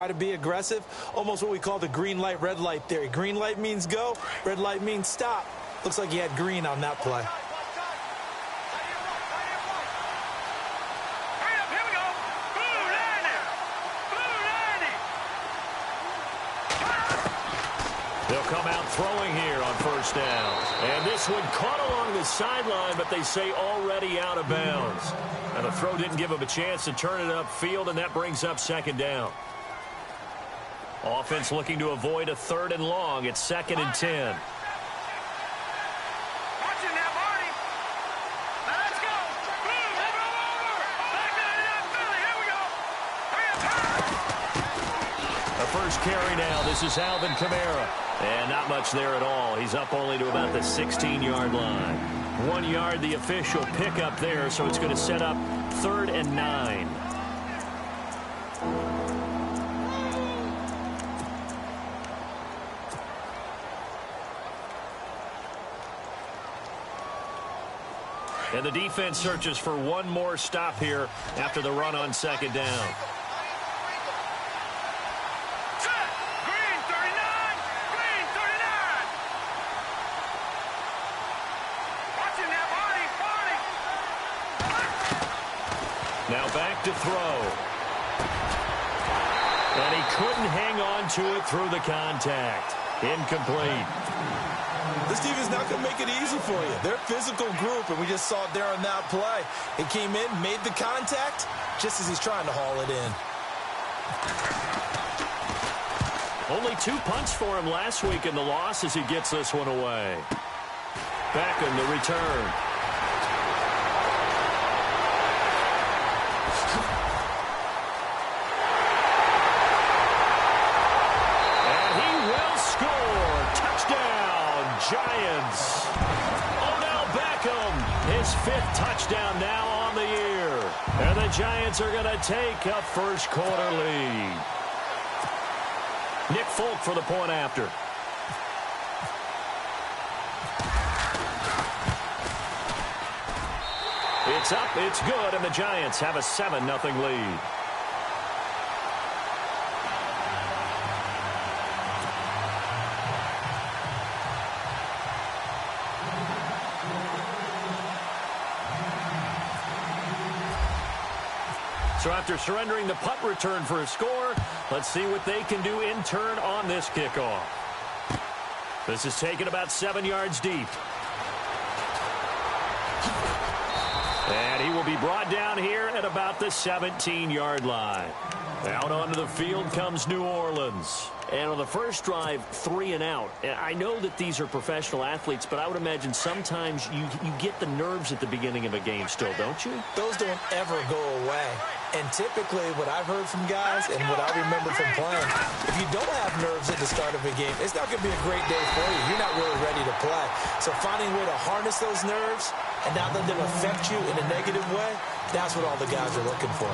to be aggressive, almost what we call the green light, red light theory. Green light means go, red light means stop. Looks like he had green on that play. They'll come out throwing here on first down. And this one caught along the sideline, but they say already out of bounds. And the throw didn't give him a chance to turn it upfield, and that brings up second down. Offense looking to avoid a 3rd and long. It's 2nd and 10. The first carry now. This is Alvin Kamara. And not much there at all. He's up only to about the 16-yard line. 1 yard, the official pickup there, so it's going to set up 3rd and 9. And the defense searches for one more stop here after the run on second down. Now back to throw. And he couldn't hang on to it through the contact. Incomplete. This defense not going to make it easy for you. They're a physical group, and we just saw it there on that play. He came in, made the contact, just as he's trying to haul it in. Only 2 punts for him last week in the loss as he gets this one away. Beckham, the return. Giants. Odell Beckham, his 5th touchdown now on the year. And the Giants are going to take a first quarter lead. Nick Folk for the point after. It's up, it's good, and the Giants have a 7-0 lead. So after surrendering the punt return for a score, let's see what they can do in turn on this kickoff. This is taken about 7 yards deep. And he will be brought down here at about the 17-yard line. Out onto the field comes New Orleans. And on the first drive, 3 and out. And I know that these are professional athletes, but I would imagine sometimes you get the nerves at the beginning of a game still, don't you? Those don't ever go away. And typically what I've heard from guys and what I remember from playing, if you don't have nerves at the start of a game, it's not going to be a great day for you. You're not really ready to play. So finding a way to harness those nerves and not let them affect you in a negative way, that's what all the guys are looking for.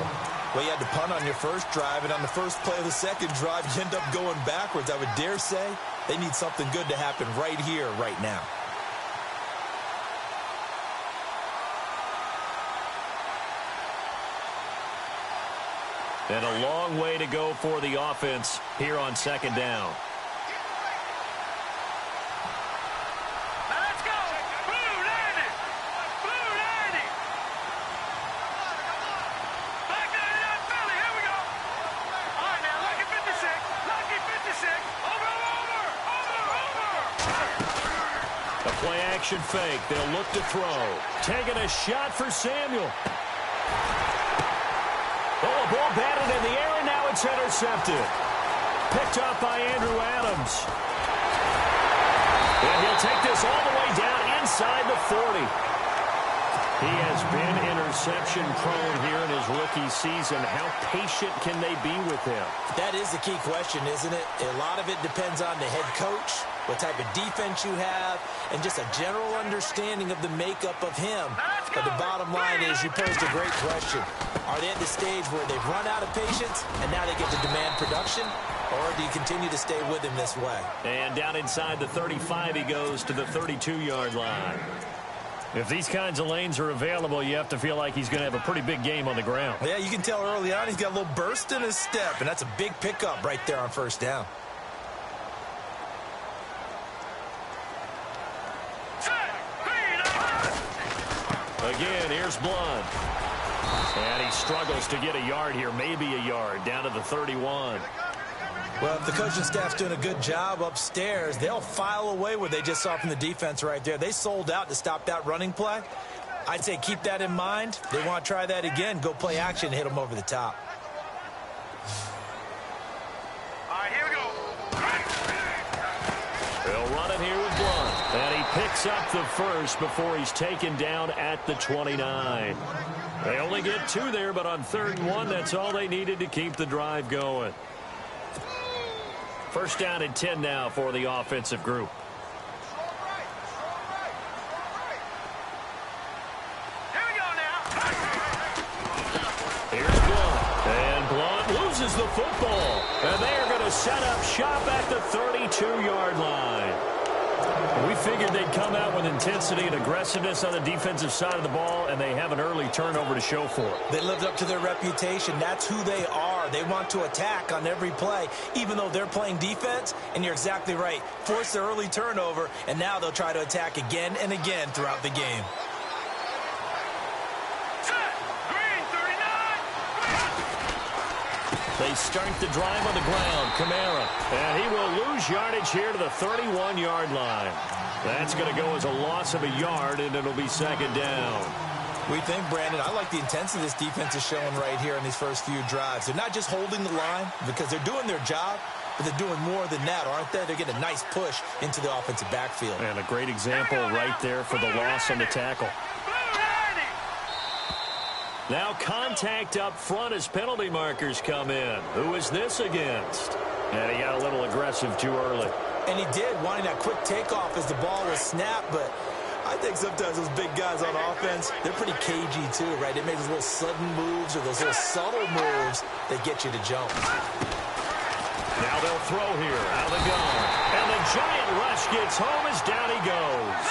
Well, you had to punt on your first drive, and on the first play of the second drive, you end up going backwards. I would dare say they need something good to happen right here, right now. And a long way to go for the offense here on second down. Let's go! Blue 90! Blue 90! Back 99 Philly, here we go! All right, now, lucky 56, lucky 56, over! A play action fake. They'll look to throw. Taking a shot for Samuel. Oh, ball batted in the air, and now it's intercepted. Picked up by Andrew Adams. And he'll take this all the way down inside the 40. He has been interception-prone here in his rookie season. How patient can they be with him? That is the key question, isn't it? A lot of it depends on the head coach, what type of defense you have, and just a general understanding of the makeup of him. But the bottom line is you posed a great question. Are they at the stage where they've run out of patience and now they get to demand production? Or do you continue to stay with him this way? And down inside the 35 he goes to the 32-yard line. If these kinds of lanes are available, you have to feel like he's going to have a pretty big game on the ground. Yeah, you can tell early on he's got a little burst in his step, and that's a big pickup right there on first down. Again, here's Blunt. And he struggles to get a yard here, maybe a yard, down to the 31. Well, if the coaching staff's doing a good job upstairs, they'll file away what they just saw from the defense right there. They sold out to stop that running play. I'd say keep that in mind. They want to try that again. Go play action, hit them over the top. All right, here we go. They'll run it here with Blunt. And he picks up the first before he's taken down at the 29. They only get 2 there, but on 3rd and 1, that's all they needed to keep the drive going. First down and 10 now for the offensive group. Here we go now. Here's Blunt. And Blunt loses the football. And they are going to set up shop at the 32-yard line. We figured they'd come out with intensity and aggressiveness on the defensive side of the ball, and they have an early turnover to show for it. They lived up to their reputation. That's who they are. They want to attack on every play, even though they're playing defense. And you're exactly right. Force the early turnover, and now they'll try to attack again and again throughout the game. They start the drive on the ground. Kamara. And he will lose yardage here to the 31-yard line. That's going to go as a loss of a yard, and it'll be 2nd down. We think, Brandon, I like the intensity this defense is showing right here in these first few drives. They're not just holding the line because they're doing their job, but they're doing more than that, aren't they? They're getting a nice push into the offensive backfield. And a great example right there for the loss on the tackle. Now contact up front as penalty markers come in. Who is this against? And he got a little aggressive too early. And he did, wanting that quick takeoff as the ball was snapped, but I think sometimes those big guys on offense, they're pretty cagey too, right? They make those little sudden moves or those little subtle moves that get you to jump. Now they'll throw here, out of the gun. And the giant rush gets home as down he goes.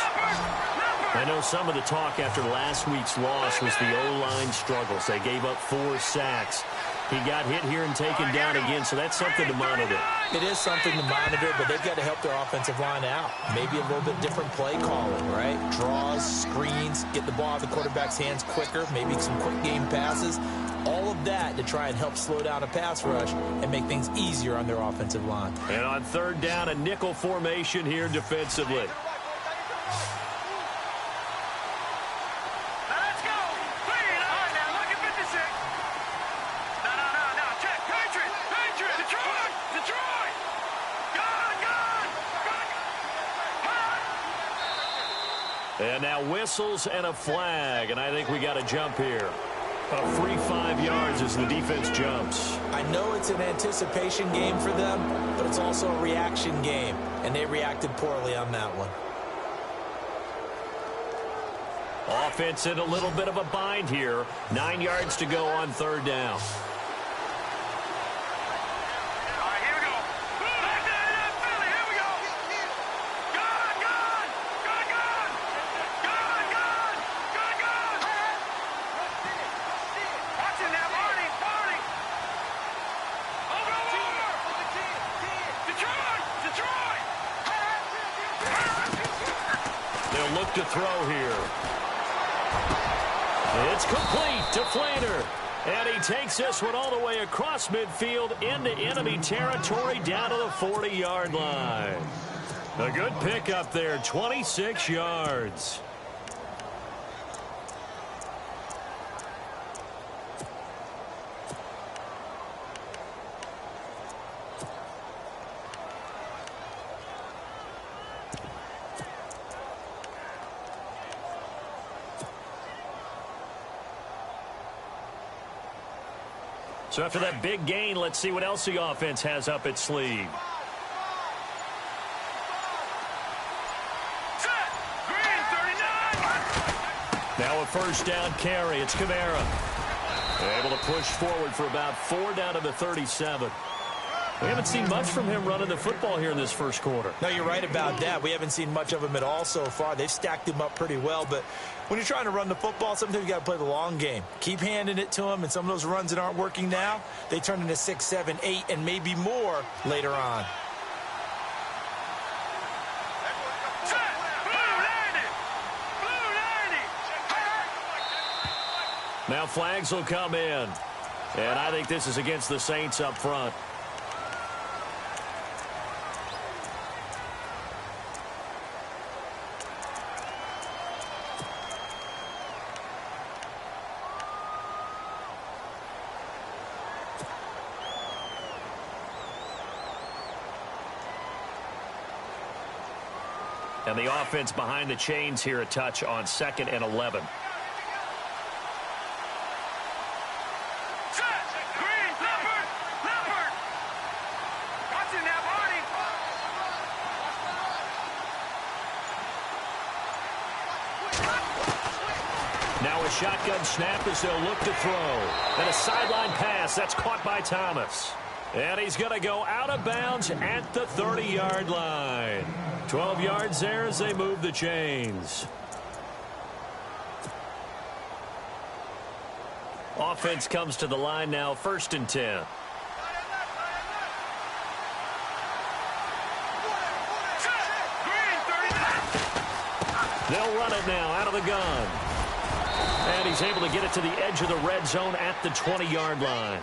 I know some of the talk after last week's loss was the O-line struggles. They gave up 4 sacks. He got hit here and taken down again, so that's something to monitor. It is something to monitor, but they've got to help their offensive line out. Maybe a little bit different play calling, right? Draws, screens, get the ball out of the quarterback's hands quicker, maybe some quick game passes. All of that to try and help slow down a pass rush and make things easier on their offensive line. And on 3rd down, a nickel formation here defensively. And now whistles and a flag, and I think we got a jump here. A free 5 yards as the defense jumps. I know it's an anticipation game for them, but it's also a reaction game, and they reacted poorly on that one. Offense in a little bit of a bind here. 9 yards to go on 3rd down. To throw here. It's complete to Flaner. And he takes this one all the way across midfield into enemy territory down to the 40-yard line. A good pickup there, 26 yards. So after that big gain, let's see what else the offense has up its sleeve. Now a first down carry. It's Kamara. Able to push forward for about 4 down to the 37. We haven't seen much from him running the football here in this first quarter. No, you're right about that. We haven't seen much of him at all so far. They've stacked him up pretty well, but when you're trying to run the football, sometimes you got to play the long game. Keep handing it to him, and some of those runs that aren't working now, they turn into 6, 7, 8, and maybe more later on. Now flags will come in. And I think this is against the Saints up front. And the offense behind the chains here a touch on 2nd and 11. Now a shotgun snap as they'll look to throw. And a sideline pass. That's caught by Thomas. And he's going to go out of bounds at the 30-yard line. 12 yards there as they move the chains. Offense comes to the line now, 1st and 10. They'll run it now out of the gun. And he's able to get it to the edge of the red zone at the 20-yard line.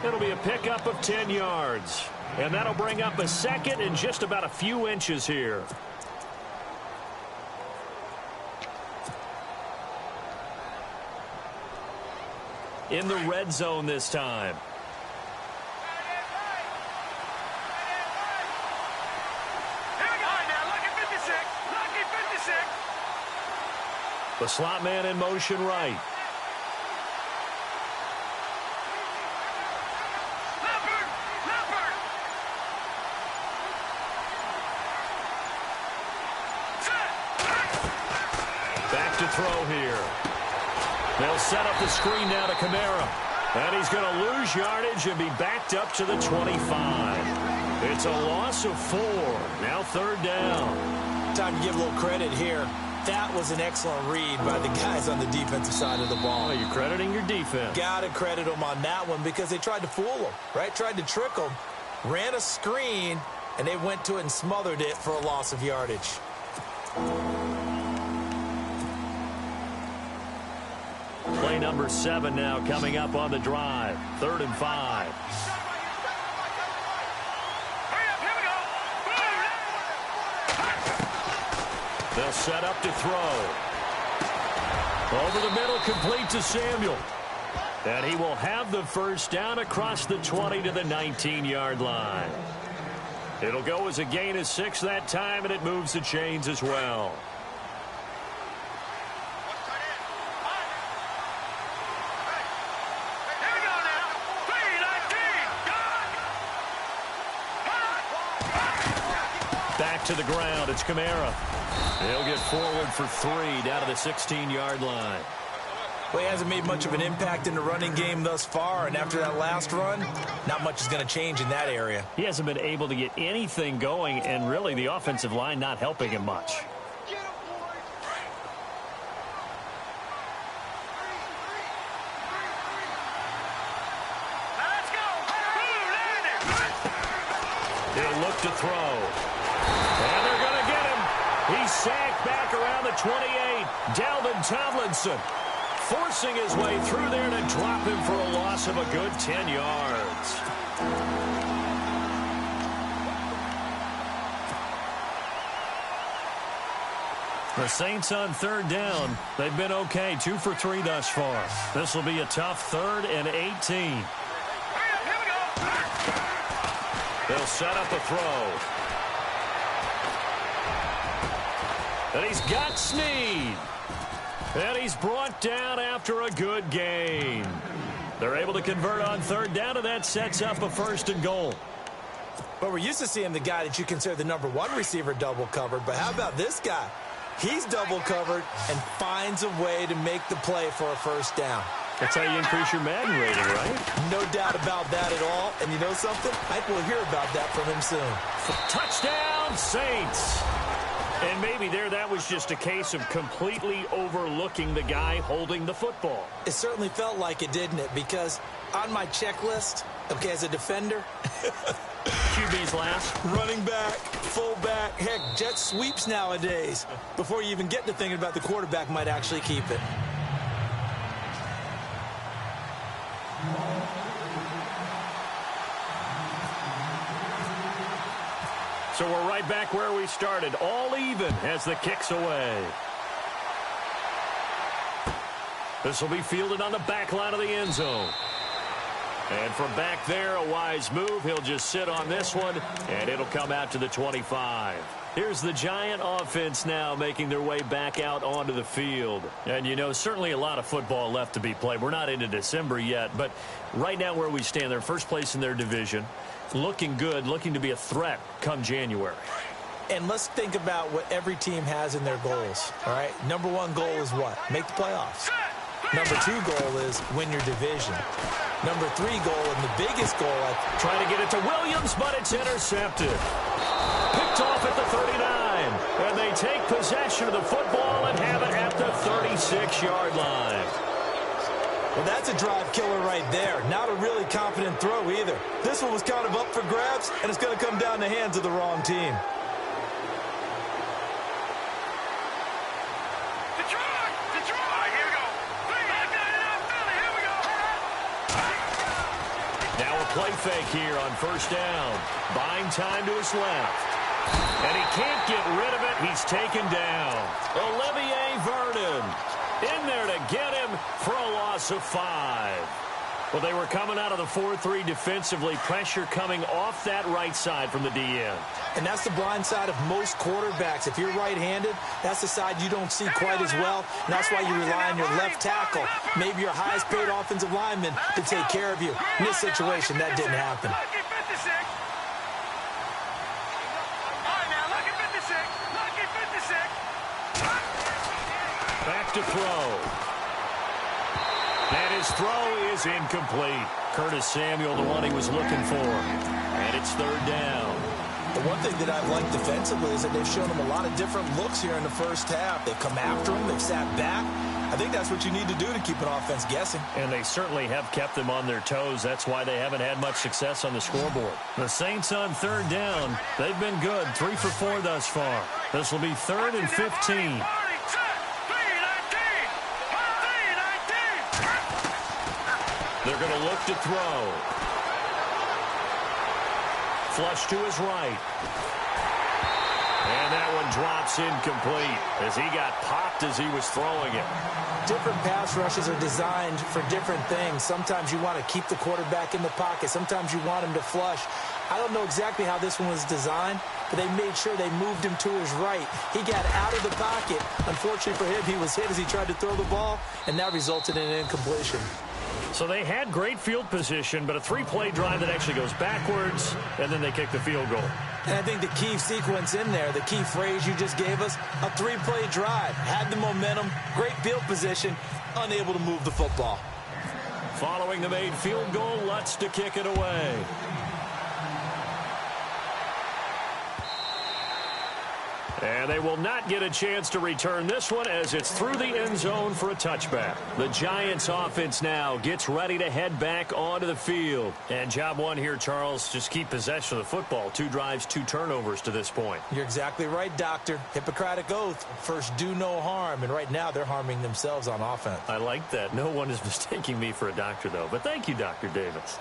It'll be a pickup of 10 yards. And that'll bring up a 2nd and just about a few inches here. In the red zone this time. The slot man in motion right. Back to throw here. They'll set up the screen now to Kamara. And he's going to lose yardage and be backed up to the 25. It's a loss of 4. Now 3rd down. Time to give a little credit here. That was an excellent read by the guys on the defensive side of the ball. Oh, you're crediting your defense. Got to credit them on that one because they tried to fool them, right? Tried to trick them, ran a screen, and they went to it and smothered it for a loss of yardage. Play number 7 now coming up on the drive. 3rd and 5. They'll set up to throw. Over the middle, complete to Samuel. And he will have the 1st down across the 20 to the 19-yard line. It'll go as a gain of 6 that time, and it moves the chains as well. Back to the ground. It's Kamara. He'll get forward for 3 down to the 16-yard line. Well, he hasn't made much of an impact in the running game thus far, and after that last run, not much is going to change in that area. He hasn't been able to get anything going, and really the offensive line not helping him much. He'll look to throw. And they're going to get him. He's sacked back around the 28. Dalvin Tomlinson forcing his way through there to drop him for a loss of a good 10 yards. The Saints on 3rd down. They've been okay. 2 for 3 thus far. This will be a tough 3rd and 18. They'll set up a throw. And he's got Snead. And he's brought down after a good gain. They're able to convert on 3rd down, and that sets up a 1st and goal. But we're used to seeing the guy that you consider the #1 receiver double covered. But how about this guy? He's double covered and finds a way to make the play for a 1st down. That's how you increase your Madden rating, right? No doubt about that at all. And you know something? I think we'll hear about that from him soon. Touchdown, Saints. And maybe that was just a case of completely overlooking the guy holding the football. It certainly felt like it, didn't it? Because on my checklist, okay, as a defender, QB's last. running back, fullback, heck, jet sweeps nowadays. Before you even get to thinking about the quarterback might actually keep it. So we're right back where we started, all even as the kick's away. This will be fielded on the back line of the end zone. And from back there, a wise move. He'll just sit on this one, and it'll come out to the 25. Here's the Giant offense now making their way back out onto the field. And, you know, certainly a lot of football left to be played. We're not into December yet, but right now where we stand, they're first place in their division. Looking good, looking to be a threat come January. And let's think about what every team has in their goals, all right? Number one goal is what? Make the playoffs. Number two goal is win your division. Number three goal, and the biggest goal, trying to get it to Williams, but it's intercepted. Picked off at the 39. And they take possession of the football and have it at the 36-yard line. Well, that's a drive killer right there. Not a really confident throw either. This one was kind of up for grabs, and it's going to come down the hands of the wrong team. Here we go. Here we go. Now a play fake here on first down. Buying time to his left. And he can't get rid of it. He's taken down. Olivier Vernon in there to get him for a loss of 5. Well, they were coming out of the 4-3 defensively. Pressure coming off that right side from the DN. And that's the blind side of most quarterbacks. If you're right-handed, that's the side you don't see quite as well. And that's why you rely on your left tackle, maybe your highest-paid offensive lineman, to take care of you. In this situation, that didn't happen. Back to throw. And his throw is incomplete. Curtis Samuel, the one he was looking for. And it's third down. The one thing that I've liked defensively is that they've shown him a lot of different looks here in the first half. They've come after him. They've sat back. I think that's what you need to do to keep an offense guessing. And they certainly have kept them on their toes. That's why they haven't had much success on the scoreboard. The Saints on third down. They've been good. 3 for 4 thus far. This will be 3rd and 15. They're going to look to throw. Flush to his right. And that one drops incomplete as he got popped as he was throwing it. Different pass rushes are designed for different things. Sometimes you want to keep the quarterback in the pocket. Sometimes you want him to flush. I don't know exactly how this one was designed, but they made sure they moved him to his right. He got out of the pocket. Unfortunately for him, he was hit as he tried to throw the ball, and that resulted in an incompletion. So they had great field position, but a 3-play drive that actually goes backwards, and then they kick the field goal. And I think the key sequence in there, the key phrase you just gave us, a 3-play drive. Had the momentum, great field position, unable to move the football. Following the made field goal, Lutz to kick it away. And they will not get a chance to return this one as it's through the end zone for a touchback. The Giants offense now gets ready to head back onto the field. And job one here, Charles, just keep possession of the football. 2 drives, 2 turnovers to this point. You're exactly right, Doctor. Hippocratic oath. First, do no harm. And right now, they're harming themselves on offense. I like that. No one is mistaking me for a doctor, though. But thank you, Dr. Davis.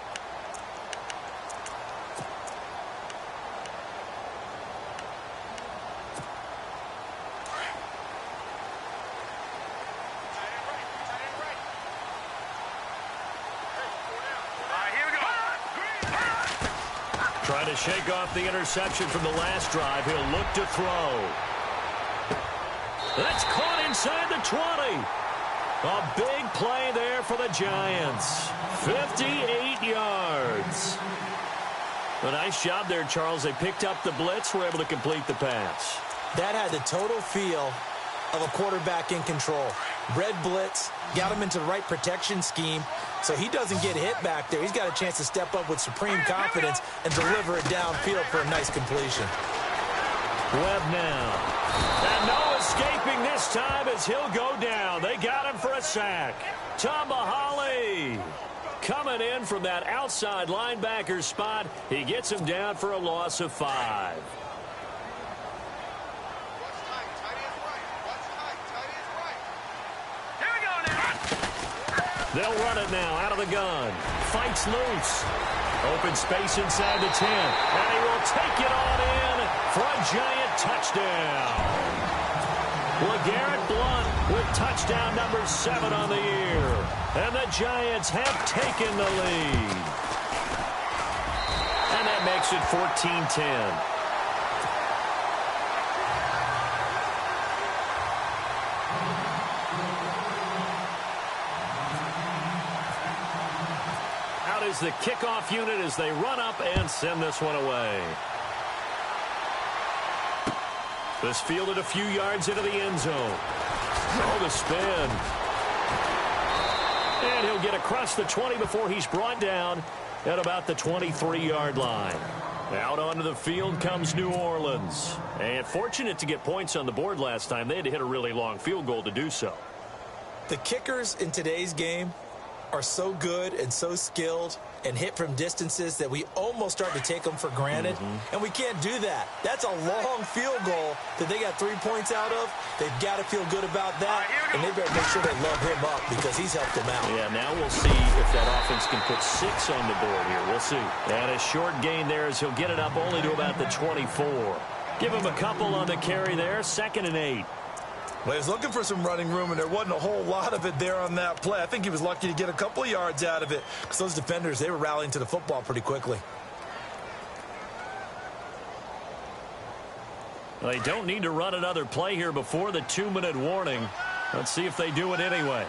Trying to shake off the interception from the last drive. He'll look to throw. That's caught inside the 20. A big play there for the Giants. 58 yards. A nice job there, Charles. They picked up the blitz, were able to complete the pass. That had the total feel of a quarterback in control. Red blitz, got him into the right protection scheme, so he doesn't get hit back there. He's got a chance to step up with supreme confidence and deliver it downfield for a nice completion. Webb now. And no escaping this time as he'll go down. They got him for a sack. Tomahali coming in from that outside linebacker spot. He gets him down for a loss of 5. They'll run it now out of the gun. Fights loose. Open space inside the 10. And he will take it on in for a giant touchdown. LeGarrette Blount with touchdown number 7 on the year. And the Giants have taken the lead. And that makes it 14-10. Out is the kickoff unit as they run up and send this one away. This fielded a few yards into the end zone. Oh, the spin. And he'll get across the 20 before he's brought down at about the 23-yard line. Out onto the field comes New Orleans. And fortunate to get points on the board last time. They had to hit a really long field goal to do so. The kickers in today's game are so good and so skilled and hit from distances that we almost start to take them for granted. And we can't do that. That's a long field goal that they got 3 points out of. They've got to feel good about that, and they better make sure they love him up because he's helped them out. Yeah, now we'll see if that offense can put 6 on the board here. We'll see. And a short gain there as he'll get it up only to about the 24. Give him a couple on the carry there. 2nd and 8. Well, he was looking for some running room, and there wasn't a whole lot of it there on that play. I think he was lucky to get a couple of yards out of it because those defenders, they were rallying to the football pretty quickly. Well, they don't need to run another play here before the 2-minute warning. Let's see if they do it anyway.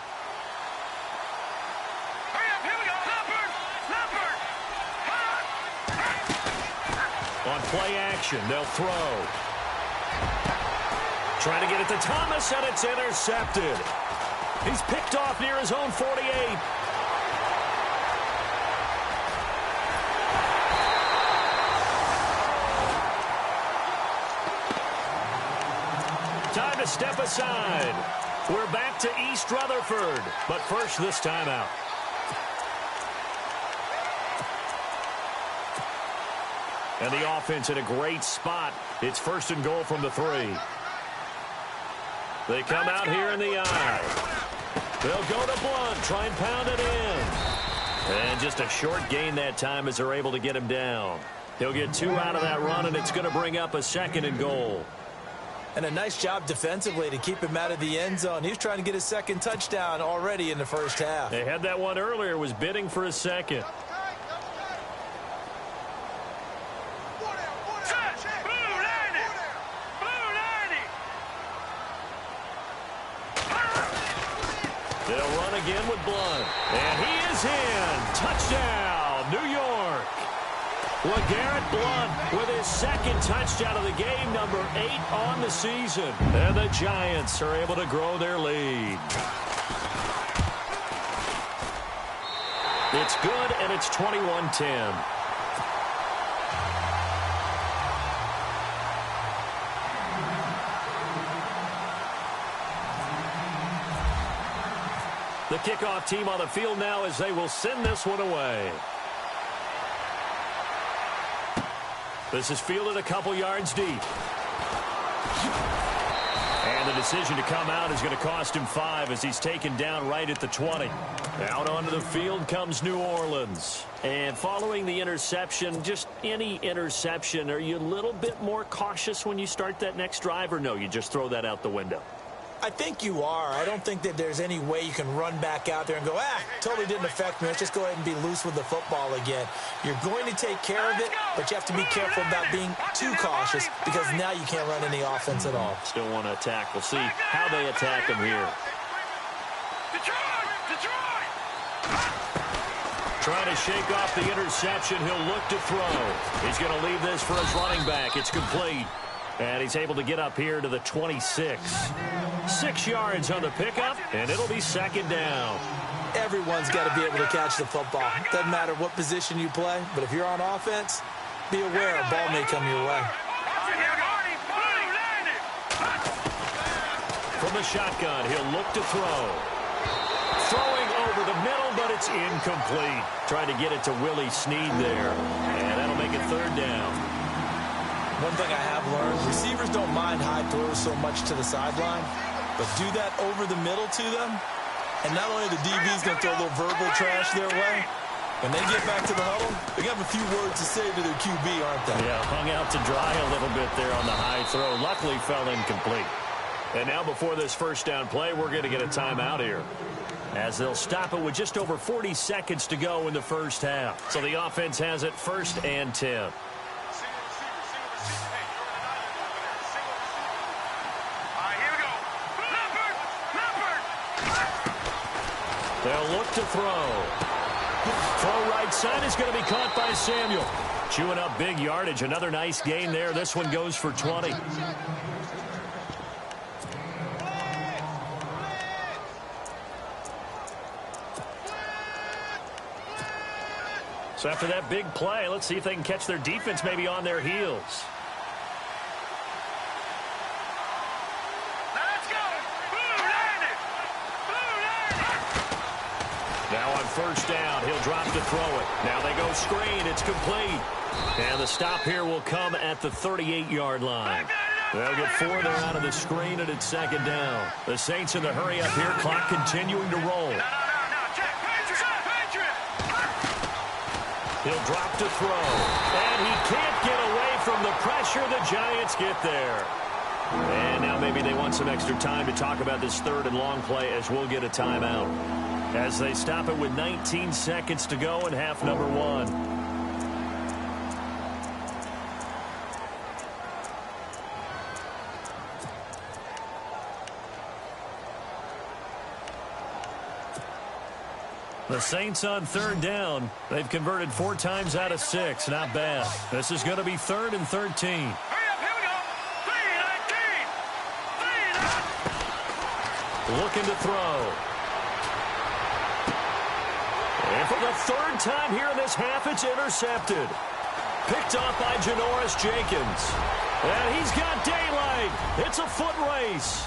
On play action, they'll throw. Trying to get it to Thomas, and it's intercepted. He's picked off near his own 48. Time to step aside. We're back to East Rutherford, but first this timeout. And the offense in a great spot. It's 1st and goal from the 3. They come out here in the eye. They'll go to Blount, try and pound it in. And just a short gain that time as they're able to get him down. He'll get 2 out of that run, and it's going to bring up a 2nd and goal. And a nice job defensively to keep him out of the end zone. He was trying to get his 2nd touchdown already in the first half. They had that one earlier, was bidding for a 2nd. They'll run again with Blount. And he is in. Touchdown, New York. LeGarrette Blount with his 2nd touchdown of the game, number 8 on the season. And the Giants are able to grow their lead. It's good, and it's 21-10. The kickoff team on the field now as they will send this one away. This is fielded a couple yards deep. And the decision to come out is going to cost him 5 as he's taken down right at the 20. Out onto the field comes New Orleans. And following the interception, just any interception, are you a little bit more cautious when you start that next drive, or no, you just throw that out the window? I think you are. I don't think that there's any way you can run back out there and go, totally didn't affect me. Let's just go ahead and be loose with the football again. You're going to take care of it, but you have to be careful about being too cautious because now you can't run any offense at all. Still want to attack. We'll see how they attack him here. Trying to shake off the interception. He'll look to throw. He's going to leave this for his running back. It's complete. And he's able to get up here to the 26. 6 yards on the pickup, and it'll be second down. Everyone's got to be able to catch the football. Doesn't matter what position you play, but if you're on offense, be aware a ball may come your way. From the shotgun, he'll look to throw. Throwing over the middle, but it's incomplete. Trying to get it to Willie Snead there. And that'll make it third down. One thing I have learned, receivers don't mind high throws so much to the sideline, but do that over the middle to them, and not only the DB's going to throw a little verbal trash their way, when they get back to the huddle, they have a few words to say to their QB, aren't they? Yeah, hung out to dry a little bit there on the high throw. Luckily fell incomplete. And now before this first down play, we're going to get a timeout here, as they'll stop it with just over 40 seconds to go in the first half. So the offense has it 1st and 10. They'll look to throw. Throw right side is going to be caught by Samuel. Chewing up big yardage. Another nice gain there. This one goes for 20. So after that big play, let's see if they can catch their defense maybe on their heels. Now on first down, he'll drop to throw it. Now they go screen. It's complete. And the stop here will come at the 38-yard line. They'll get 4 there out of the screen, and it's second down. The Saints in the hurry up here. Clock continuing to roll. He'll drop to throw. And he can't get away from the pressure. The Giants get there. And now maybe they want some extra time to talk about this third and long play, as we'll get a timeout, as they stop it with 19 seconds to go in half number 1. The Saints on third down. They've converted 4 times out of 6. Not bad. This is going to be 3rd and 13. Hurry up, here we go. 3-19. Looking to throw. And for the 3rd time here in this half, it's intercepted. Picked off by Janoris Jenkins. And he's got daylight. It's a foot race.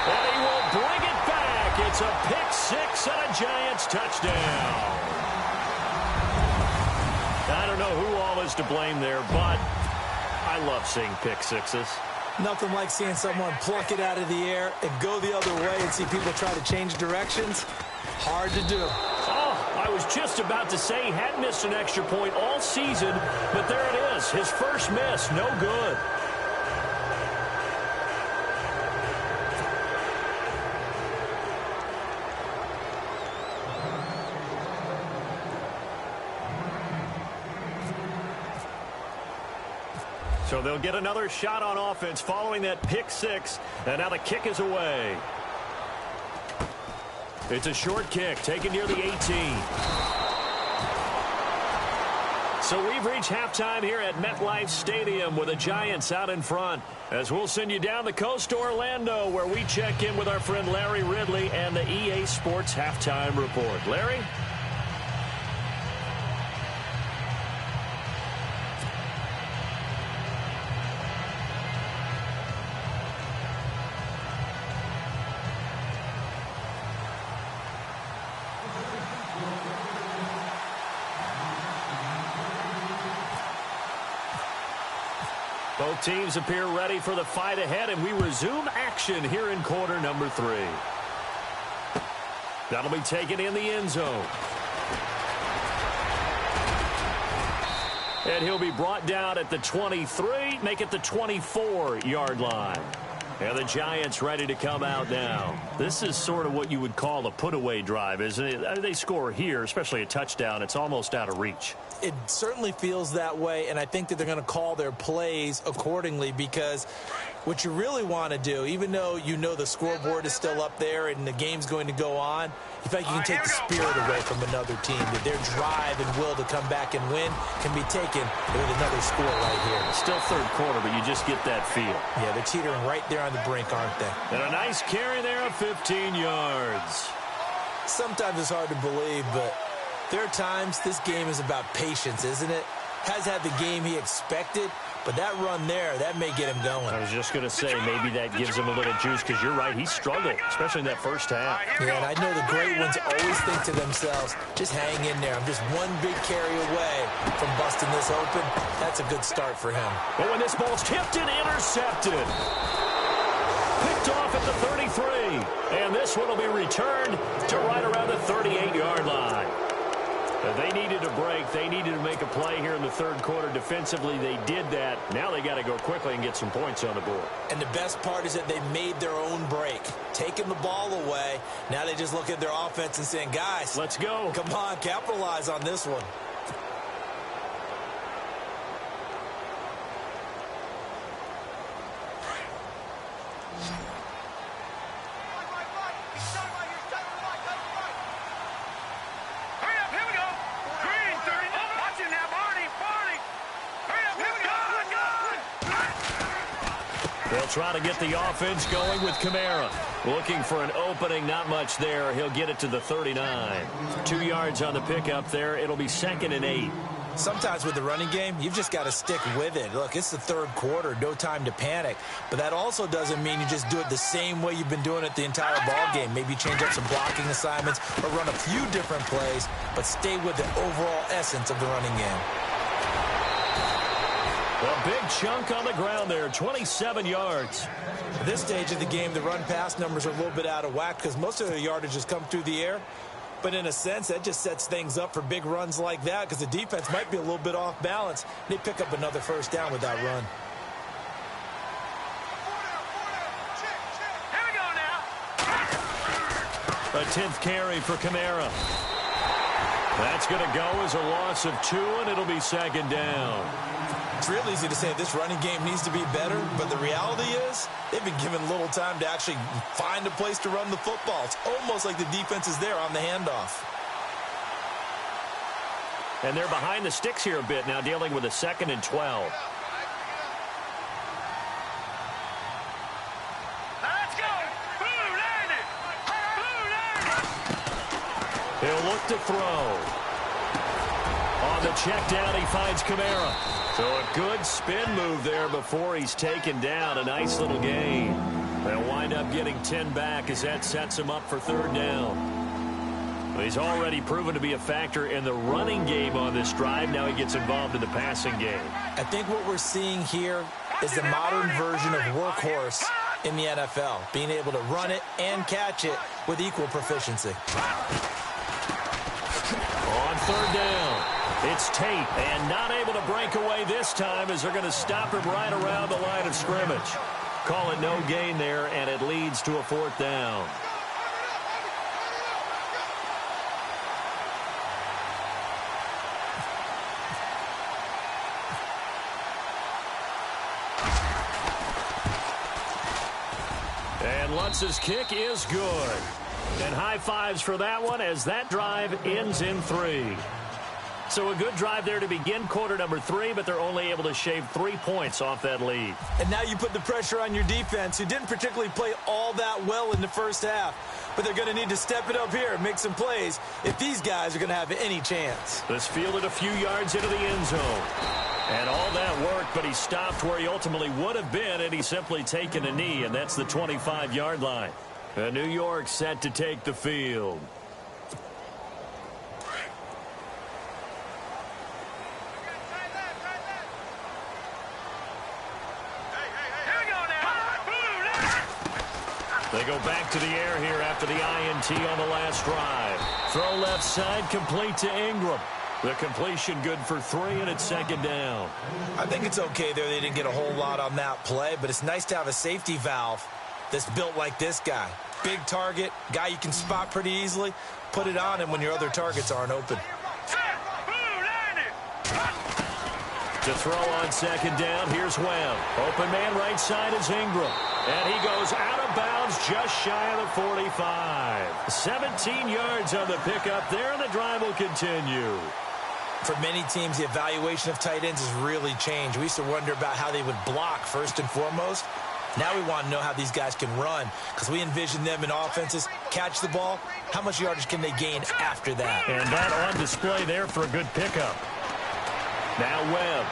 And he will bring it back. It's a pick 6 and a Giants touchdown. I don't know who all is to blame there, but I love seeing pick 6s. Nothing like seeing someone pluck it out of the air and go the other way and see people try to change directions. Hard to do. Oh, I was just about to say he hadn't missed an extra point all season, but there it is. His first miss, no good. So they'll get another shot on offense following that pick 6. And now the kick is away. It's a short kick taken near the 18. So we've reached halftime here at MetLife Stadium with the Giants out in front. As we'll send you down the coast to Orlando, where we check in with our friend Larry Ridley and the EA Sports Halftime Report. Larry? Both teams appear ready for the fight ahead, and we resume action here in quarter number 3. That'll be taken in the end zone. And he'll be brought down at the 23, make it the 24-yard line. And the Giants ready to come out now. This is sort of what you would call a put-away drive, isn't it? They score here, especially a touchdown. It's almost out of reach. It certainly feels that way, and I think that they're going to call their plays accordingly, because what you really want to do, even though you know the scoreboard is still up there and the game's going to go on, You feel like you can take the spirit away from another team, that their drive and will to come back and win can be taken with another score right here. Still third quarter, but you just get that feel. Yeah, they're teetering right there on the brink, aren't they? And a nice carry there of 15 yards. Sometimes it's hard to believe, but there are times this game is about patience, isn't it? Has had the game he expected, but that run there, that may get him going. I was just going to say, maybe that gives him a little juice, because you're right, he struggled, especially in that first half. Yeah, and I know the great ones always think to themselves, just hang in there. I'm just one big carry away from busting this open. That's a good start for him. But when this ball's tipped and intercepted. Picked off at the 33. And this one will be returned to right around the 38-yard line. They needed a break. They needed to make a play here in the third quarter. Defensively, they did that. Now they got to go quickly and get some points on the board. And the best part is that they made their own break, taking the ball away. Now they just look at their offense and saying, guys, let's go. Come on, capitalize on this one. They'll try to get the offense going with Kamara. Looking for an opening, not much there. He'll get it to the 39. 2 yards on the pickup there. It'll be 2nd and 8. Sometimes with the running game, you've just got to stick with it. Look, it's the third quarter, no time to panic. But that also doesn't mean you just do it the same way you've been doing it the entire ball game. Maybe change up some blocking assignments or run a few different plays, but stay with the overall essence of the running game. A big chunk on the ground there, 27 yards. At this stage of the game, the run-pass numbers are a little bit out of whack because most of their yardage has come through the air. But in a sense, that just sets things up for big runs like that because the defense might be a little bit off balance. They pick up another first down with that run. Here we go now. A 10th carry for Kamara. That's going to go as a loss of 2, and it'll be 2nd down. It's real easy to say this running game needs to be better, but the reality is they've been given little time to actually find a place to run the football. It's almost like the defense is there on the handoff. And they're behind the sticks here a bit now, dealing with a 2nd and 12. Let's go. Blue landed. Blue landed. He'll look to throw. On the check down, he finds Kamara. So a good spin move there before he's taken down. A nice little gain. They'll wind up getting 10 back as that sets him up for 3rd down. But he's already proven to be a factor in the running game on this drive. Now he gets involved in the passing game. I think what we're seeing here is the modern version of workhorse in the NFL, being able to run it and catch it with equal proficiency. On 3rd down. It's Tate, and not able to break away this time as they're going to stop him right around the line of scrimmage. Call it no gain there, and it leads to a 4th down. And Lutz's kick is good. And high fives for that one as that drive ends in 3. So a good drive there to begin quarter number 3, but they're only able to shave 3 points off that lead. And now you put the pressure on your defense, who didn't particularly play all that well in the first half. But they're going to need to step it up here and make some plays if these guys are going to have any chance. This fielded a few yards into the end zone. And all that work, but he stopped where he ultimately would have been, and he's simply taken a knee, and that's the 25-yard line. And New York set to take the field. They go back to the air here after the INT on the last drive. Throw left side, complete to Ingram. The completion good for 3, and it's 2nd down. I think it's okay there. They didn't get a whole lot on that play, but it's nice to have a safety valve that's built like this guy. Big target, guy you can spot pretty easily. Put it on him when your other targets aren't open. To throw on second down, here's Webb. Open man right side is Ingram. And he goes out of bounds just shy of the 45. 17 yards on the pickup there, and the drive will continue. For many teams, the evaluation of tight ends has really changed. We used to wonder about how they would block first and foremost. Now we want to know how these guys can run, because we envision them in offenses catch the ball. How much yardage can they gain after that? And that on display there for a good pickup. Now Webb.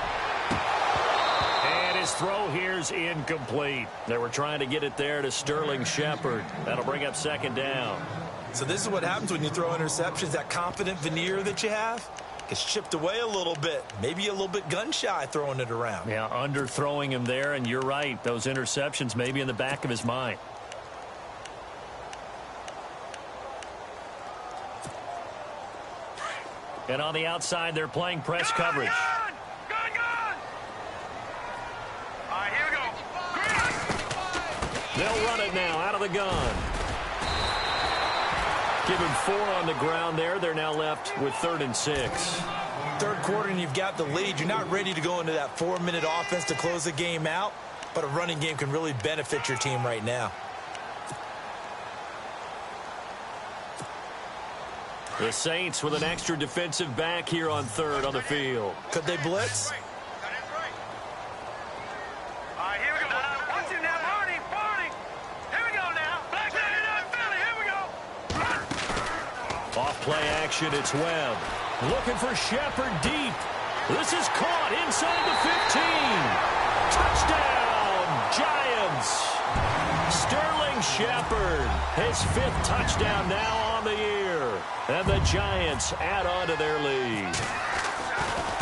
And his throw here's incomplete. They were trying to get it there to Sterling Shepard. That'll bring up second down. So this is what happens when you throw interceptions. That confident veneer that you have gets chipped away a little bit. Maybe a little bit gun-shy throwing it around. Yeah, underthrowing him there, and you're right. Those interceptions may be in the back of his mind. And on the outside, they're playing press coverage. Gun! All right, here we go. They'll run it now out of the gun. Give him 4 on the ground there. They're now left with 3rd and 6. Third quarter and you've got the lead. You're not ready to go into that 4-minute offense to close the game out, but a running game can really benefit your team right now. The Saints with an extra defensive back here on 3rd on the field. Could they blitz? All right, here we go. Watch him now, Barney. Here we go now. Back in Philly. Here we go. Off play action, it's Webb. Looking for Shepard deep. This is caught inside the 15. Touchdown, Giants. Sterling Shepard, his 5th touchdown now on the year. And the Giants add on to their lead.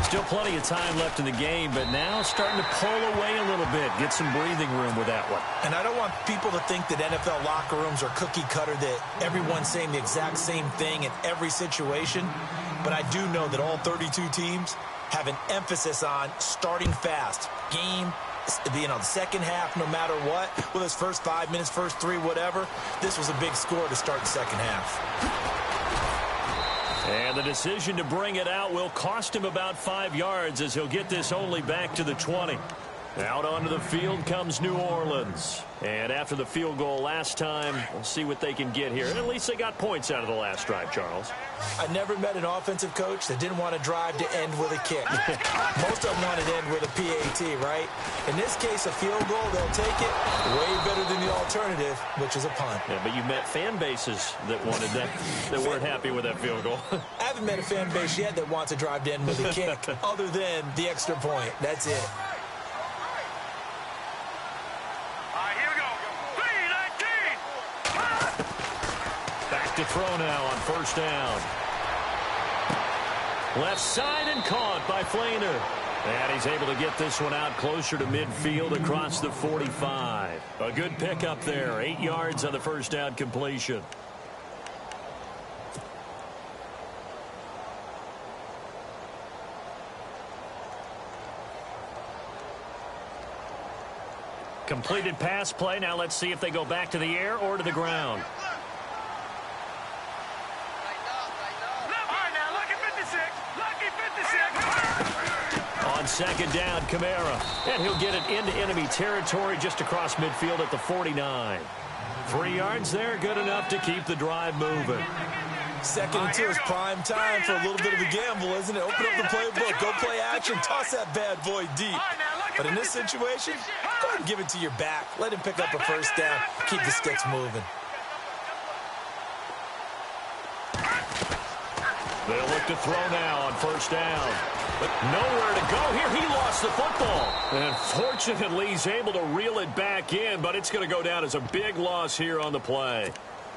Still plenty of time left in the game, but now starting to pull away a little bit. Get some breathing room with that one. And I don't want people to think that NFL locker rooms are cookie cutter, that everyone's saying the exact same thing in every situation. But I do know that all 32 teams have an emphasis on starting fast. Game, the second half, no matter what, whether it's first 5 minutes, first 3, whatever, this was a big score to start the second half. And the decision to bring it out will cost him about 5 yards, as he'll get this only back to the 20. Out onto the field comes New Orleans. And after the field goal last time, we'll see what they can get here. At least they got points out of the last drive, Charles. I never met an offensive coach that didn't want to drive to end with a kick. Most of them want to end with a PAT, right? In this case, a field goal, they'll take it. Way better than the alternative, which is a punt. Yeah, but you met fan bases that wanted that, that weren't happy with that field goal. I haven't met a fan base yet that wants to drive to end with a kick, other than the extra point. That's it. To throw now on first down. Left side and caught by Flainer. And he's able to get this one out closer to midfield across the 45. A good pickup there. 8 yards on the first down completion. Completed pass play. Now let's see if they go back to the air or to the ground. On second down, Kamara. And he'll get it into enemy territory just across midfield at the 49. 3 yards there, good enough to keep the drive moving. Second and 2 is prime time for a little bit of a gamble, isn't it? Open up the playbook, go play action, toss that bad boy deep. But in this situation, go ahead and give it to your back. Let him pick up a first down, keep the sticks moving. They'll look to throw now on first down. But nowhere to go here. He lost the football. And fortunately, he's able to reel it back in, but it's going to go down as a big loss here on the play.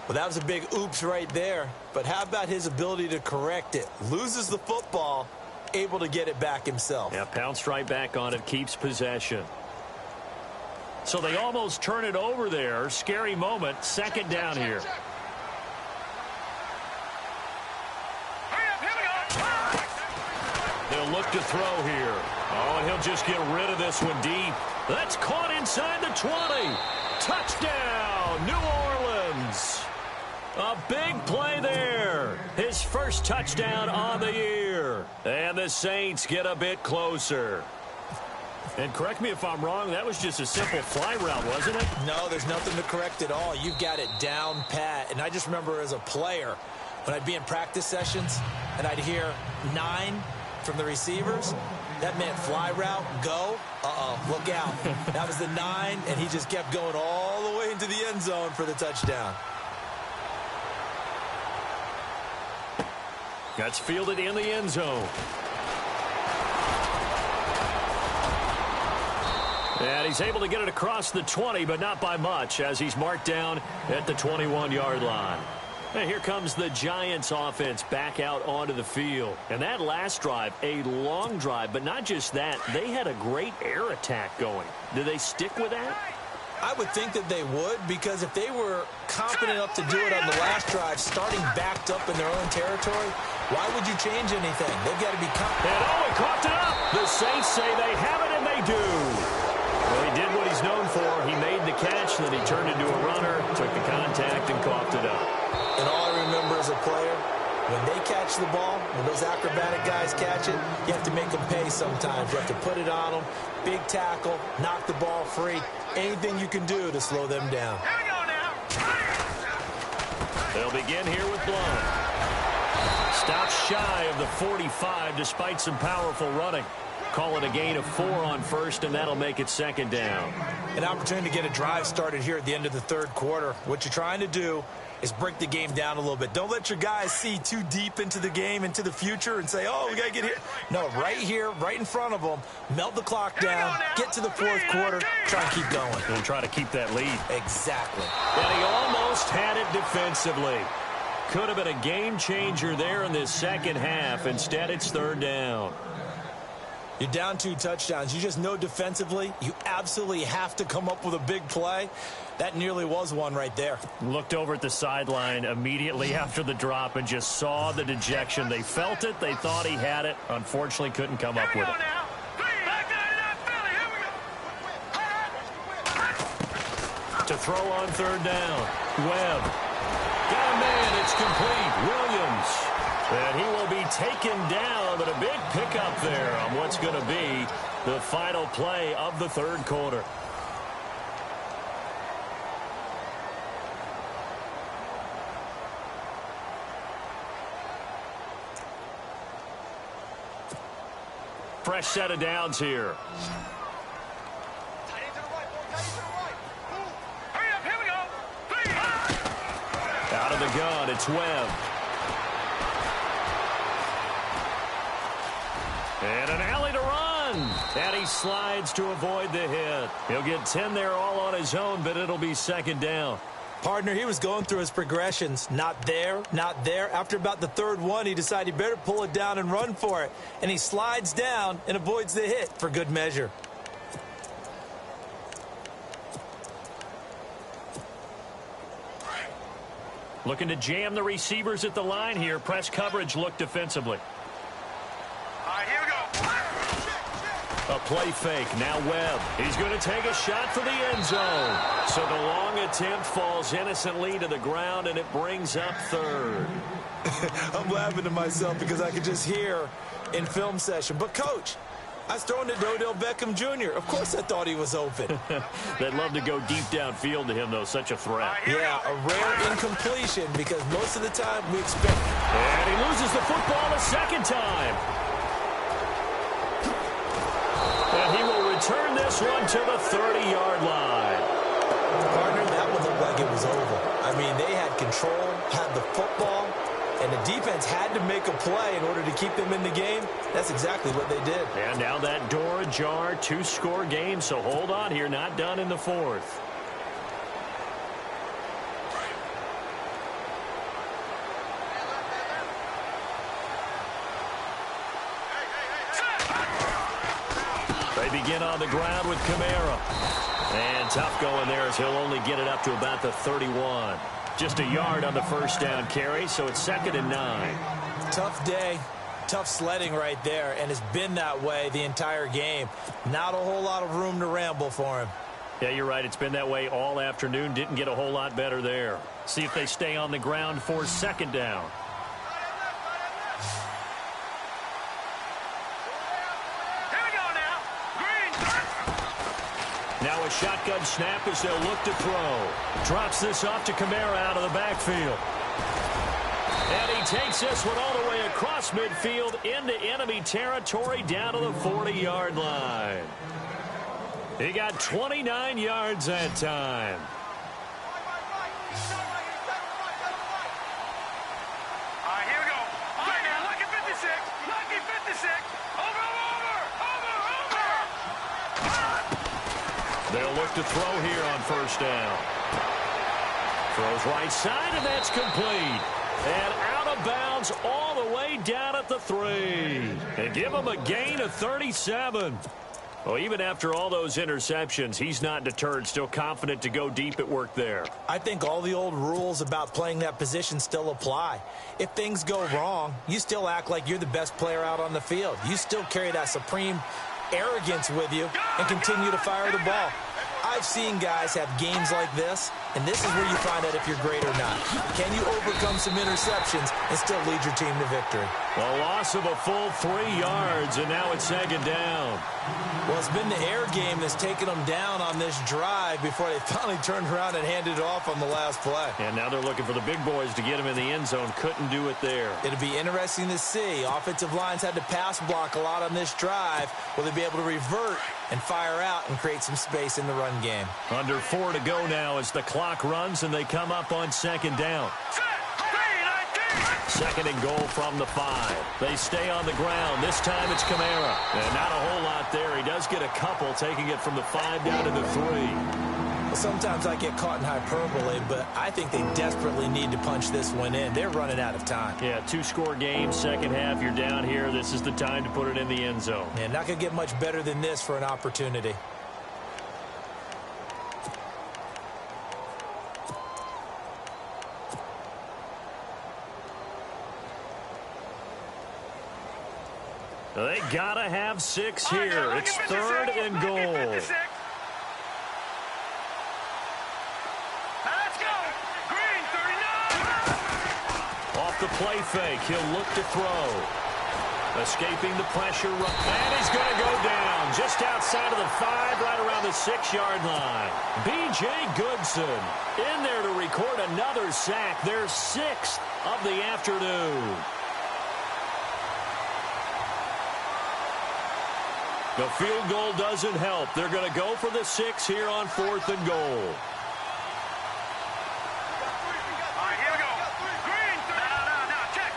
Well, that was a big oops right there. But how about his ability to correct it? Loses the football, able to get it back himself. Yeah, pounced right back on it, keeps possession. So they almost turn it over there. Scary moment. Second down here. They'll look to throw here. Oh, and he'll just get rid of this one deep. That's caught inside the 20. Touchdown, New Orleans. A big play there. His first touchdown on the year. And the Saints get a bit closer. And correct me if I'm wrong, that was just a simple fly route, wasn't it? No, there's nothing to correct at all. You've got it down pat. And I just remember as a player, when I'd be in practice sessions and I'd hear 9 from the receivers, that meant fly route, go, look out. That was the 9, and he just kept going all the way into the end zone for the touchdown. That's fielded in the end zone. And he's able to get it across the 20, but not by much, as he's marked down at the 21-yard line. And here comes the Giants offense back out onto the field. And that last drive, a long drive, but not just that. They had a great air attack going. Do they stick with that? I would think that they would, because if they were confident enough to do it on the last drive, starting backed up in their own territory, why would you change anything? They've got to be confident. And he coughed it up. The Saints say they have it, and they do. Well, he did what he's known for. He made the catch, then he turned into a runner, took the contact, and coughed it up. And all I remember as a player, when they catch the ball, when those acrobatic guys catch it, you have to make them pay sometimes. You have to put it on them, big tackle, knock the ball free, anything you can do to slow them down. Here we go now. They'll begin here with Blount. Stops shy of the 45 despite some powerful running. Call it a gain of 4 on first, and that'll make it second down. An opportunity to get a drive started here at the end of the third quarter. What you're trying to do is break the game down a little bit. Don't let your guys see too deep into the game, into the future, and say, oh, we got to get here. No, right here, right in front of them, melt the clock down, get to the fourth quarter, try and keep going. And try to keep that lead. Exactly. And he almost had it defensively. Could have been a game changer there in this second half. Instead, it's third down. You're down 2 touchdowns. You just know defensively you absolutely have to come up with a big play. That nearly was one right there. Looked over at the sideline immediately after the drop and just saw the dejection. They felt it. They thought he had it. Unfortunately, couldn't come up with it. To throw on third down. Webb. Got a man. It's complete. Williams. And he will be taken down, but a big pickup there on what's going to be the final play of the third quarter. Fresh set of downs here. Hurry up, here we go. Out of the gun, it's Webb. And an alley to run. And he slides to avoid the hit. He'll get 10 there all on his own, but it'll be second down. Partner, he was going through his progressions. Not there, not there. After about the third one, he decided he better pull it down and run for it. And he slides down and avoids the hit for good measure. Looking to jam the receivers at the line here. Press coverage look defensively. All right, here we go. A play fake. Now Webb. He's going to take a shot for the end zone. So the long attempt falls innocently to the ground, and it brings up third. I'm laughing to myself because I could just hear in film session. But, Coach, I was throwing to Odell Beckham Jr. Of course I thought he was open. They'd love to go deep downfield to him, though. Such a threat. Yeah, a rare incompletion because most of the time we expect. And he loses the football a second time. And he will return this one to the 30-yard line. Partner, that one looked like it was over. I mean, they had control, had the football, and the defense had to make a play in order to keep them in the game. That's exactly what they did. And now that door ajar, 2-score game, so hold on here, not done in the fourth. They begin on the ground with Kamara. And tough going there as he'll only get it up to about the 31. Just a yard on the first down carry, so it's 2nd and 9. Tough day, tough sledding right there, and it's been that way the entire game. Not a whole lot of room to ramble for him. Yeah, you're right. It's been that way all afternoon. Didn't get a whole lot better there. See if they stay on the ground for 2nd down. Here we go now. Green Now a shotgun snap as they'll look to throw. Drops this off to Kamara out of the backfield. And he takes this one all the way across midfield into enemy territory down to the 40-yard line. He got 29 yards that time. All right, here we go. All right, now, lucky 56. Lucky 56. Over. They'll look to throw here on first down. Throws right side, and that's complete. And out of bounds all the way down at the 3. And give him a gain of 37. Well, even after all those interceptions, he's not deterred, still confident to go deep at work there. I think all the old rules about playing that position still apply. If things go wrong, you still act like you're the best player out on the field. You still carry that supreme arrogance with you and continue to fire the ball. I've seen guys have games like this, and this is where you find out if you're great or not. Can you overcome some interceptions and still lead your team to victory? A loss of a full 3 yards, and now it's second down. Well, it's been the air game that's taken them down on this drive before they finally turned around and handed it off on the last play. And now they're looking for the big boys to get him in the end zone. Couldn't do it there. It'll be interesting to see. Offensive lines had to pass block a lot on this drive. Will they be able to revert and fire out and create some space in the run game? Under 4 to go now as the clock runs and they come up on second down. Second and goal from the 5. They stay on the ground. This time it's Kamara. And not a whole lot there. He does get a couple, taking it from the 5 down to the 3. Well, sometimes I get caught in hyperbole, but I think they desperately need to punch this one in. They're running out of time. Yeah, 2-score game, second half, you're down here. This is the time to put it in the end zone. And not going to get much better than this for an opportunity. They gotta have 6 here. It's third and goal. Let's go. Green, 39. Off the play fake, he'll look to throw. Escaping the pressure, and he's going to go down just outside of the 5, right around the 6-yard line. B.J. Goodson in there to record another sack, their 6th of the afternoon. The field goal doesn't help. They're going to go for the 6 here on 4th and goal. All right, here we go. Green, no, check.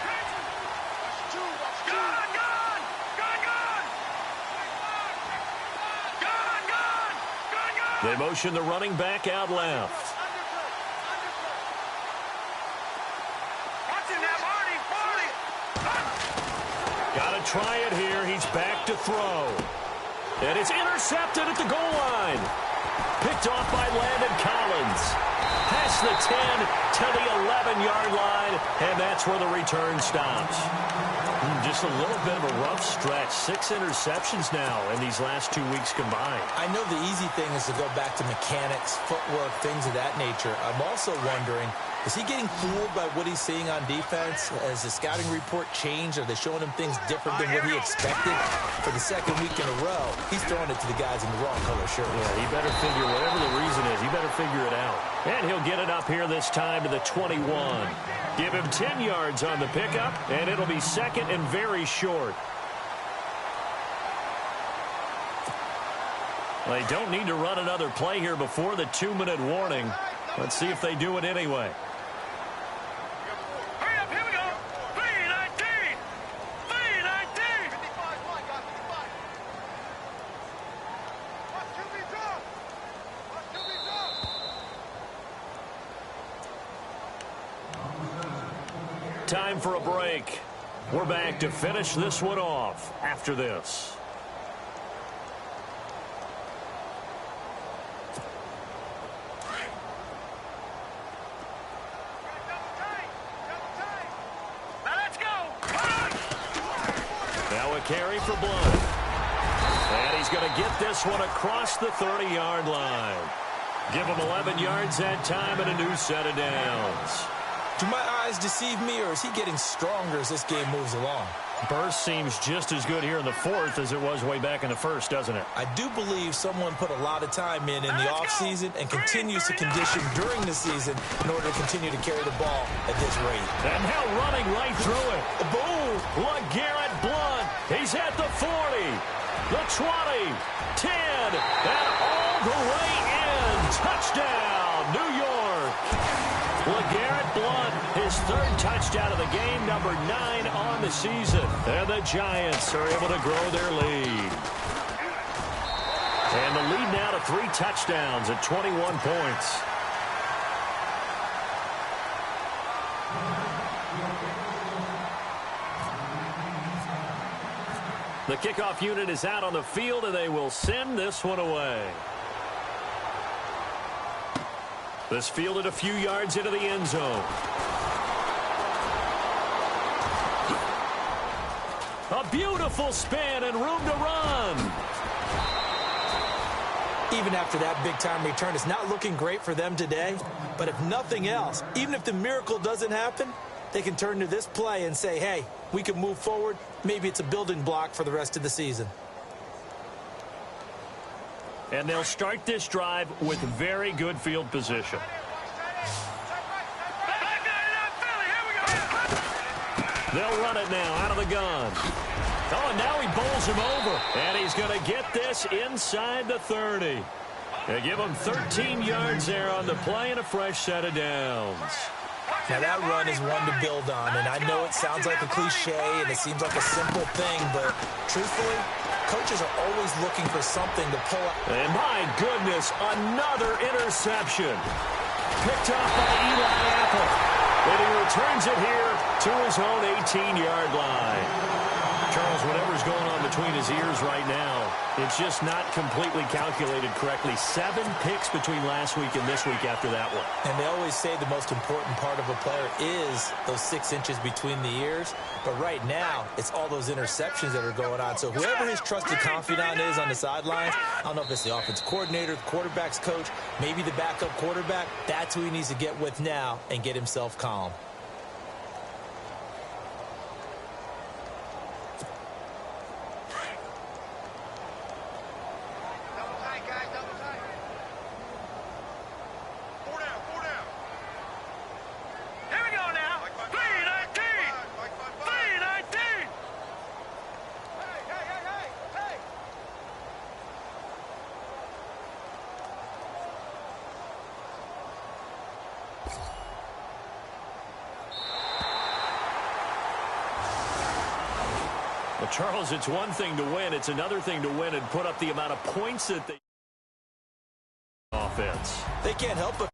Gone. They motion the running back out left. Watch him now, Marty. Got to try it here. He's back to throw. And it's intercepted at the goal line. Picked off by Landon Collins. Past the 10 to the 11-yard line, and that's where the return stops. Just a little bit of a rough stretch. 6 interceptions now in these last 2 weeks combined. I know the easy thing is to go back to mechanics, footwork, things of that nature. I'm also wondering, is he getting fooled by what he's seeing on defense? Has the scouting report changed? Are they showing him things different than what he expected? For the second week in a row, he's throwing it to the guys in the wrong color shirt. Yeah, he better figure, whatever the reason is, he better figure it out. And he'll get it up here this time to the 21. Give him 10 yards on the pickup, and it'll be second and very short. They don't need to run another play here before the 2-minute warning. Let's see if they do it anyway. Hurry up, here we go. 319. Time for a break. We're back to finish this one off after this. Carry for Blunt. And he's going to get this one across the 30-yard line. Give him 11 yards that time and a new set of downs. Do my eyes deceive me, or is he getting stronger as this game moves along? Burst seems just as good here in the fourth as it was way back in the first, doesn't it? I do believe someone put a lot of time in the offseason and continues to condition during the season in order to continue to carry the ball at this rate. And now running right through it. Boom! LeGarrette Blount. He's at the 40, the 20, 10, and all the way in. Touchdown, New York. LeGarrette Blount, his third touchdown of the game, number 9 on the season. And the Giants are able to grow their lead. And the lead now to 3 touchdowns at 21 points. The kickoff unit is out on the field, and they will send this one away. This fielded a few yards into the end zone. A beautiful spin and room to run. Even after that big-time return, it's not looking great for them today. But if nothing else, even if the miracle doesn't happen, they can turn to this play and say, hey, we can move forward. Maybe it's a building block for the rest of the season. And they'll start this drive with very good field position. They'll run it now out of the gun. Oh, and now he bowls him over. And he's going to get this inside the 30. They give him 13 yards there on the play and a fresh set of downs. Now, that run is one to build on, and I know it sounds like a cliche and it seems like a simple thing, but truthfully, coaches are always looking for something to pull up. And my goodness, another interception. Picked up by Eli Apple. And he returns it here to his own 18-yard line. Charles, whatever's going on between his ears right now, it's just not completely calculated correctly. 7 picks between last week and this week after that one. And they always say the most important part of a player is those 6 inches between the ears. But right now, it's all those interceptions that are going on. So whoever his trusted confidant is on the sidelines, I don't know if it's the offensive coordinator, the quarterback's coach, maybe the backup quarterback, that's who he needs to get with now and get himself calm. Well, Charles, it's one thing to win. It's another thing to win and put up the amount of points that they offense. They can't help but